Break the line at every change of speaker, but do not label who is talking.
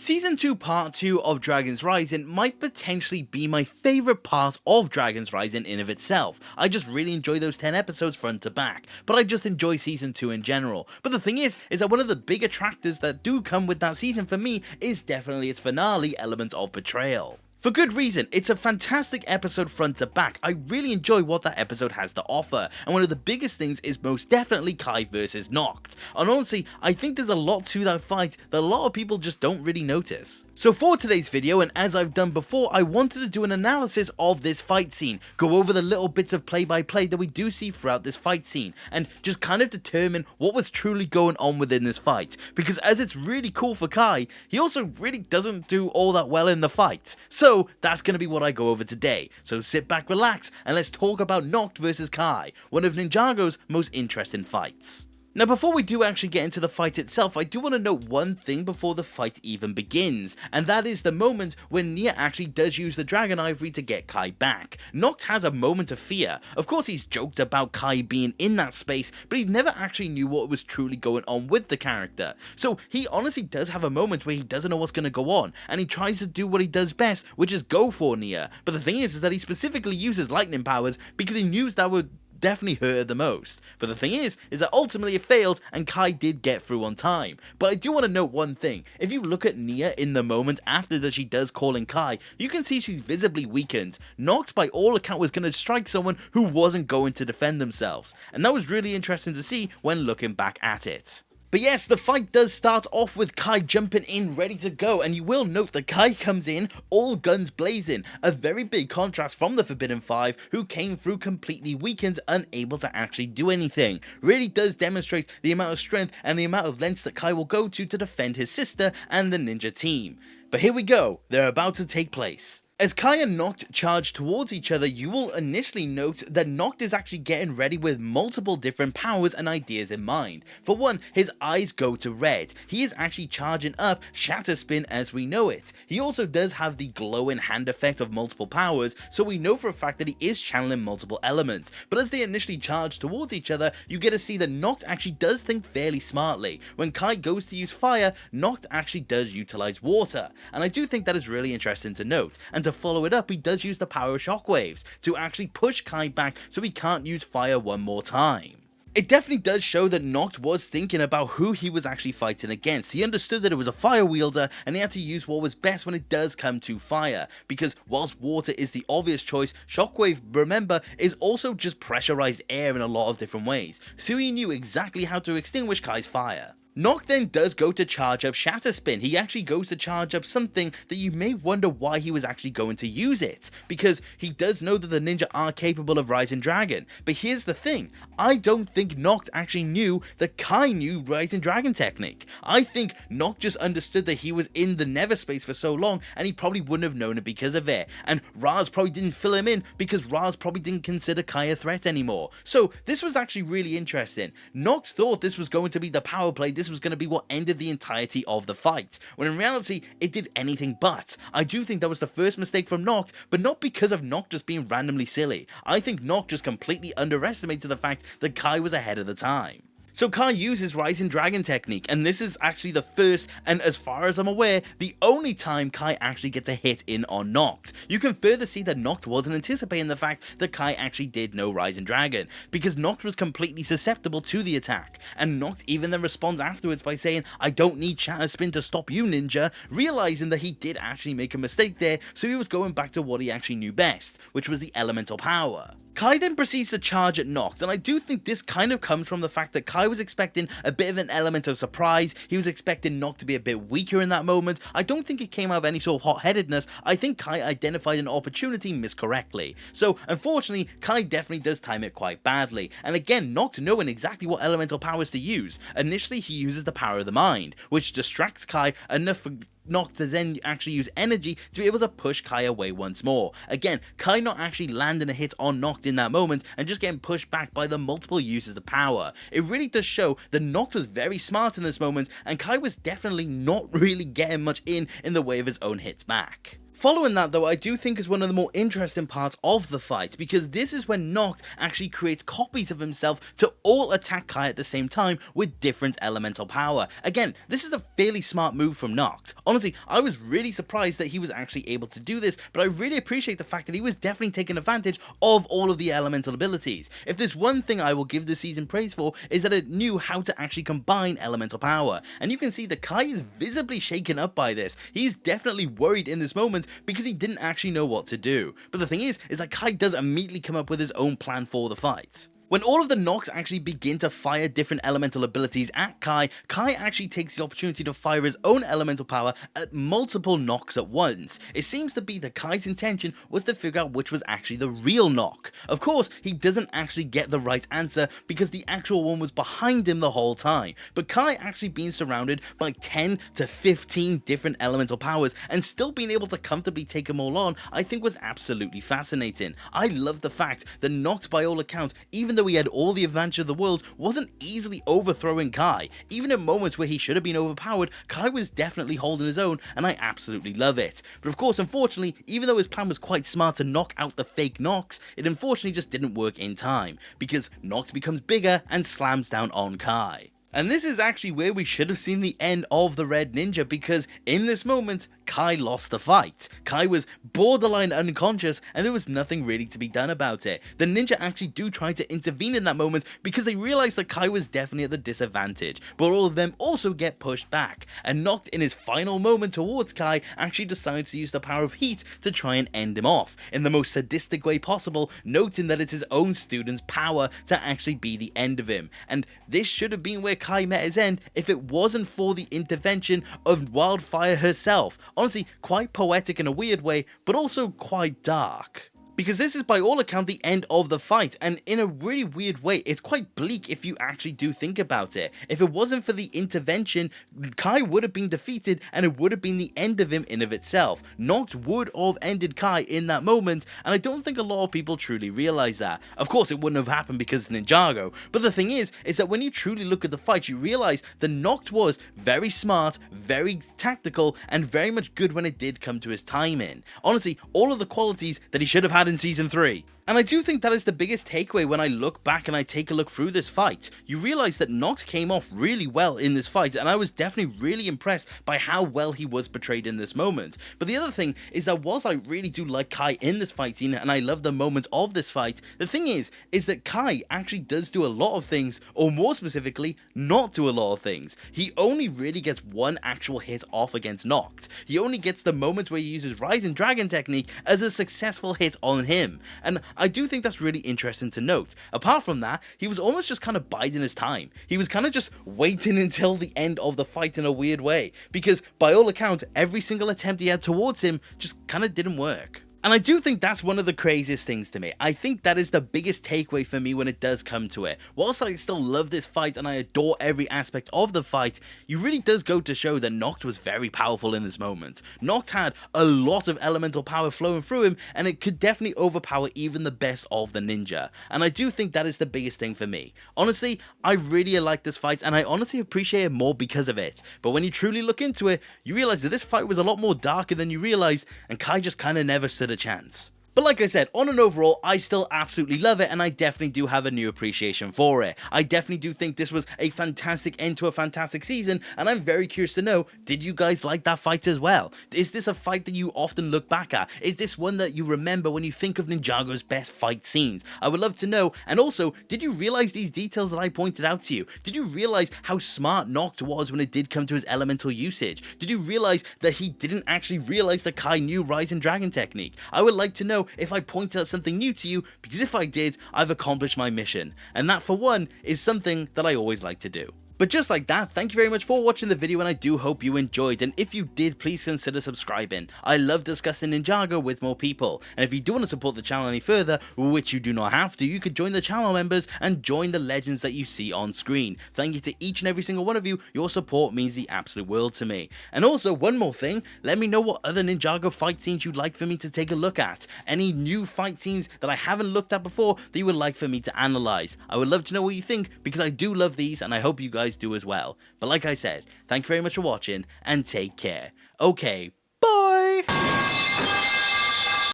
Season 2 Part 2 of Dragon's Rising might potentially be my favourite part of Dragon's Rising in of itself. I just really enjoy those 10 episodes front to back, but I just enjoy Season 2 in general. But the thing is that one of the big attractors that do come with that season for me is definitely its finale element of betrayal. For good reason, it's a fantastic episode front to back. I really enjoy what that episode has to offer, and one of the biggest things is most definitely Kai versus Nokt. And honestly, I think there's a lot to that fight that a lot of people just don't really notice. So for today's video, and as I've done before, I wanted to do an analysis of this fight scene, go over the little bits of play-by-play that we do see throughout this fight scene, and just kind of determine what was truly going on within this fight. Because as it's really cool for Kai, he also really doesn't do all that well in the fight. So that's going to be what I go over today. So sit back, relax, and let's talk about Nokt versus Kai, one of Ninjago's most interesting fights. Now before we do actually get into the fight itself, I do want to note one thing before the fight even begins, and that is the moment when Nia actually does use the Dragon Ivory to get Kai back. Nokt has a moment of fear. Of course he's joked about Kai being in that space, but he never actually knew what was truly going on with the character. So he honestly does have a moment where he doesn't know what's going to go on, and he tries to do what he does best, which is go for Nia. But the thing is that he specifically uses lightning powers because he knew that would definitely hurt her the most. But the thing is that ultimately it failed and Kai did get through on time. But I do want to note one thing. If you look at Nia in the moment after that she does call in Kai, you can see she's visibly weakened. Nokt by all account was going to strike someone who wasn't going to defend themselves. And that was really interesting to see when looking back at it. But yes, the fight does start off with Kai jumping in ready to go, and you will note that Kai comes in all guns blazing, a very big contrast from the Forbidden Five who came through completely weakened, unable to actually do anything. Really does demonstrate the amount of strength and the amount of lengths that Kai will go to defend his sister and the ninja team. But here we go, they're about to take place. As Kai and Nokt charge towards each other, you will initially note that Nokt is actually getting ready with multiple different powers and ideas in mind. For one, his eyes go to red. He is actually charging up Shatter Spin as we know it. He also does have the glowing hand effect of multiple powers, so we know for a fact that he is channeling multiple elements. But as they initially charge towards each other, you get to see that Nokt actually does think fairly smartly. When Kai goes to use fire, Nokt actually does utilize water, and I do think that is really interesting to note. And to follow it up, he does use the power of shockwaves to actually push Kai back so he can't use fire one more time. It definitely does show that Nokt was thinking about who he was actually fighting against. He understood that it was a fire wielder and he had to use what was best when it does come to fire, because whilst water is the obvious choice, shockwave, remember, is also just pressurized air in a lot of different ways, so he knew exactly how to extinguish Kai's fire. Nokt then does go to charge up Shatter Spin. He actually goes to charge up something that you may wonder why he was actually going to use it, because he does know that the ninja are capable of Rising Dragon. But here's the thing, I don't think Nokt actually knew that Kai knew Rising Dragon technique. I think Nokt just understood that he was in the Nether space for so long and he probably wouldn't have known it because of it, and Raz probably didn't fill him in because Raz probably didn't consider Kai a threat anymore. So this was actually really interesting. Nokt thought this was going to be the power play, this was going to be what ended the entirety of the fight, when in reality it did anything but. I do think that was the first mistake from Nokt, but not because of Nokt just being randomly silly. I think Nokt just completely underestimated the fact that Kai was ahead of the time. So Kai uses Rising Dragon technique, and this is actually the first, and as far as I'm aware, the only time Kai actually gets a hit in on Nokt. You can further see that Nokt wasn't anticipating the fact that Kai actually did know Rising Dragon, because Nokt was completely susceptible to the attack, and Nokt even then responds afterwards by saying, "I don't need Shatter Spin to stop you, ninja," realizing that he did actually make a mistake there, so he was going back to what he actually knew best, which was the elemental power. Kai then proceeds to charge at Nokt, and I do think this kind of comes from the fact that Kai was expecting a bit of an element of surprise. He was expecting Nokt to be a bit weaker in that moment. I don't think it came out of any sort of hot-headedness. I think Kai identified an opportunity miscorrectly. So unfortunately, Kai definitely does time it quite badly, and again, Nokt knowing exactly what elemental powers to use. Initially he uses the power of the mind, which distracts Kai enough for Nokt to then actually use energy to be able to push Kai away once more. Again, Kai not actually landing a hit on Nokt in that moment and just getting pushed back by the multiple uses of power. It really does show that Nokt was very smart in this moment, and Kai was definitely not really getting much in the way of his own hits back. Following that though, I do think is one of the more interesting parts of the fight, because this is when Nokt actually creates copies of himself to all attack Kai at the same time with different elemental power. Again, this is a fairly smart move from Nokt. Honestly, I was really surprised that he was actually able to do this, but I really appreciate the fact that he was definitely taking advantage of all of the elemental abilities. If there's one thing I will give this season praise for, is that it knew how to actually combine elemental power, and you can see that Kai is visibly shaken up by this. He's definitely worried in this moment because he didn't actually know what to do. But the thing is that Kai does immediately come up with his own plan for the fight. When all of the Nokts actually begin to fire different elemental abilities at Kai, Kai actually takes the opportunity to fire his own elemental power at multiple Nokts at once. It seems to be that Kai's intention was to figure out which was actually the real Nokt. Of course, he doesn't actually get the right answer because the actual one was behind him the whole time, but Kai actually being surrounded by 10 to 15 different elemental powers and still being able to comfortably take them all on, I think was absolutely fascinating. I love the fact that Nokt, by all accounts, even though he had all the advantage of the world, wasn't easily overthrowing Kai. Even in moments where he should have been overpowered, Kai was definitely holding his own, and I absolutely love it. But of course, unfortunately, even though his plan was quite smart to knock out the fake Nokts, it unfortunately just didn't work in time, because Nokt becomes bigger and slams down on Kai. And this is actually where we should have seen the end of the Red Ninja, because in this moment, Kai lost the fight. Kai was borderline unconscious and there was nothing really to be done about it. The ninja actually do try to intervene in that moment because they realize that Kai was definitely at the disadvantage, but all of them also get pushed back, and Nokt in his final moment towards Kai actually decides to use the power of heat to try and end him off in the most sadistic way possible, noting that it's his own student's power to actually be the end of him. And this should have been where Kai met his end if it wasn't for the intervention of Wildfire herself. Honestly, quite poetic in a weird way, but also quite dark. Because this is by all account the end of the fight, and in a really weird way, it's quite bleak if you actually do think about it. If it wasn't for the intervention, Kai would have been defeated and it would have been the end of him in of itself. Nokt would have ended Kai in that moment, and I don't think a lot of people truly realize that. Of course, it wouldn't have happened because it's Ninjago, but the thing is that when you truly look at the fight, you realize that Nokt was very smart, very tactical, and very much good when it did come to his timing. Honestly, all of the qualities that he should have had in season 3. And I do think that is the biggest takeaway when I look back and I take a look through this fight. You realize that Nokt came off really well in this fight, and I was definitely really impressed by how well he was portrayed in this moment. But the other thing is that whilst I really do like Kai in this fight scene and I love the moments of this fight, the thing is that Kai actually does do a lot of things, or more specifically, not do a lot of things. He only really gets one actual hit off against Nokt. He only gets the moments where he uses Rising Dragon technique as a successful hit on him. And I do think that's really interesting to note. Apart from that, he was almost just kind of biding his time. He was kind of just waiting until the end of the fight in a weird way, because by all accounts, every single attempt he had towards him just kind of didn't work. And I do think that's one of the craziest things to me. I think that is the biggest takeaway for me when it does come to it. Whilst I still love this fight and I adore every aspect of the fight, it really does go to show that Nokt was very powerful in this moment. Nokt had a lot of elemental power flowing through him, and it could definitely overpower even the best of the ninja. And I do think that is the biggest thing for me. Honestly, I really like this fight, and I honestly appreciate it more because of it. But when you truly look into it, you realize that this fight was a lot more darker than you realized, and Kai just kind of never stood a chance. But like I said, on an overall, I still absolutely love it, and I definitely do have a new appreciation for it. I definitely do think this was a fantastic end to a fantastic season, and I'm very curious to know, did you guys like that fight as well? Is this a fight that you often look back at? Is this one that you remember when you think of Ninjago's best fight scenes? I would love to know. And also, did you realize these details that I pointed out to you? Did you realize how smart Nokt was when it did come to his elemental usage? Did you realize that he didn't actually realize that Kai knew Rising Dragon technique? I would like to know if I pointed out something new to you, because if I did, I've accomplished my mission. And that, for one, is something that I always like to do. But just like that, thank you very much for watching the video, and I do hope you enjoyed, and if you did, please consider subscribing. I love discussing Ninjago with more people, and if you do want to support the channel any further, which you do not have to, you could join the channel members and join the legends that you see on screen. Thank you to each and every single one of you. Your support means the absolute world to me. And also, one more thing, let me know what other Ninjago fight scenes you'd like for me to take a look at. Any new fight scenes that I haven't looked at before that you would like for me to analyze. I would love to know what you think, because I do love these, and I hope you guys do as well. But like I said, thank you very much for watching, and take care. Okay,